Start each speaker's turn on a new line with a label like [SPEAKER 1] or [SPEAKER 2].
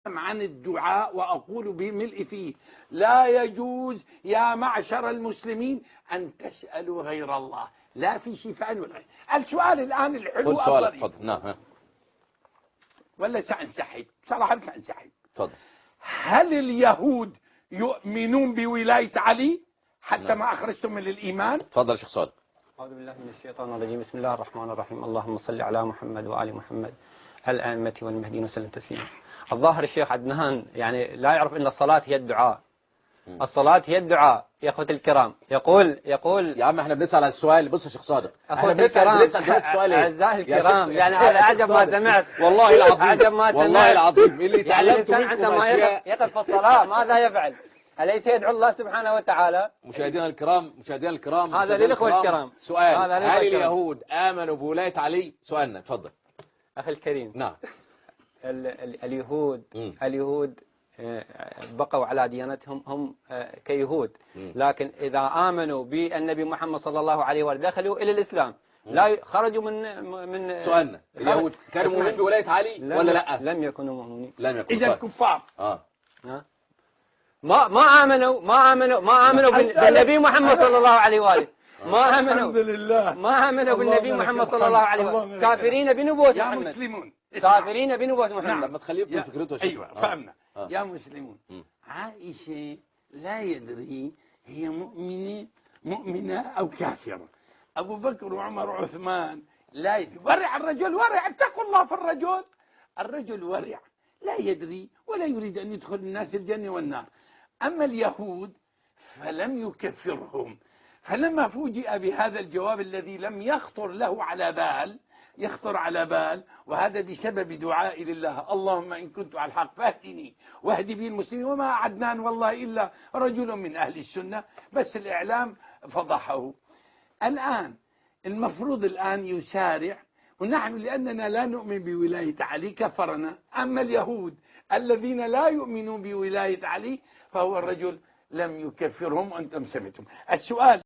[SPEAKER 1] عن الدعاء وأقول بملء فيه: لا يجوز يا معشر المسلمين أن تسألوا غير الله، لا في شفاء ولا غير. السؤال الآن الحلو
[SPEAKER 2] قل سؤالك،
[SPEAKER 1] الظريف.
[SPEAKER 2] تفضل. نعم.
[SPEAKER 1] ولا سأنسحب بصراحة، سأنسحب.
[SPEAKER 2] تفضل.
[SPEAKER 1] هل اليهود يؤمنون بولاية علي حتى ما أخرجتم من الإيمان؟
[SPEAKER 2] تفضل يا شيخ صادق.
[SPEAKER 3] أعوذ بالله من الشيطان الرجيم. بسم الله الرحمن الرحيم. اللهم صل على محمد وآل محمد الأئمة والمهديين وسلم تسليما. الظاهر الشيخ عدنان يعني لا يعرف أن الصلاة هي الدعاء. الصلاة هي الدعاء يا أخوتي الكرام. يقول
[SPEAKER 2] يا عم احنا بنسأل على السؤال. بص يا شيخ صادق، احنا
[SPEAKER 3] بنسأل
[SPEAKER 2] دلوقتي السؤال ايه؟
[SPEAKER 3] أعزائي الكرام، يعني على أعجب ما سمعت،
[SPEAKER 2] والله العظيم،
[SPEAKER 3] أعجب ما سمعت.
[SPEAKER 2] والله العظيم اللي
[SPEAKER 3] يعني
[SPEAKER 2] تعلمته
[SPEAKER 3] الإنسان
[SPEAKER 2] منكم
[SPEAKER 3] عندما
[SPEAKER 2] أشياء.
[SPEAKER 3] يقف في الصلاة ماذا يفعل؟ أليس يدعو الله سبحانه وتعالى؟
[SPEAKER 2] مشاهدينا الكرام،
[SPEAKER 3] هذا للإخوة الكرام.
[SPEAKER 2] سؤال:
[SPEAKER 3] هذا للإخوة
[SPEAKER 2] هل
[SPEAKER 3] الكرام.
[SPEAKER 2] اليهود آمنوا بولاية علي؟ سؤالنا. تفضل
[SPEAKER 3] أخي الكريم.
[SPEAKER 2] نعم.
[SPEAKER 3] اليهود بقوا على ديانتهم، هم كيهود، لكن إذا آمنوا بالنبي محمد صلى الله عليه وسلم دخلوا إلى الإسلام. لا خرجوا من
[SPEAKER 2] سؤالنا: اليهود كانوا مؤمنين بولاية علي ولا لا؟
[SPEAKER 3] لم يكونوا مؤمنين.
[SPEAKER 2] لم يكونوا.
[SPEAKER 1] إذا كفار.
[SPEAKER 3] ما آمنوا بالنبي محمد صلى الله عليه وآله. ما آمنوا.
[SPEAKER 1] الحمد لله.
[SPEAKER 3] ما آمنوا بالنبي محمد صلى الله عليه وآله. كافرين بنبوة
[SPEAKER 1] يا
[SPEAKER 3] محمد.
[SPEAKER 1] مسلمون
[SPEAKER 3] كافرين بنبوة محمد.
[SPEAKER 2] نعم. لما تخليه يقول فكرته.
[SPEAKER 1] أيوة فهمنا. يا مسلمون، عائشة لا يدري هي مؤمنة أو كافرة. أبو بكر وعمر وعثمان لا يدري. ورع الرجل، ورع، اتقوا الله في الرجل. الرجل ورع لا يدري ولا يريد أن يدخل الناس الجنة والنار. أما اليهود فلم يكفرهم. فلما فوجئ بهذا الجواب الذي لم يخطر له على بال، يخطر على بال، وهذا بسبب دعائي لله: اللهم إن كنت على الحق فاهدني واهد بي المسلمين. وما عدنان والله إلا رجل من أهل السنة، بس الإعلام فضحه. الآن المفروض الآن يسارع، ونحن لأننا لا نؤمن بولاية علي كفرنا. أما اليهود الذين لا يؤمنون بولاية علي فهو الرجل لم يكفرهم، وأنتم سمعتم السؤال.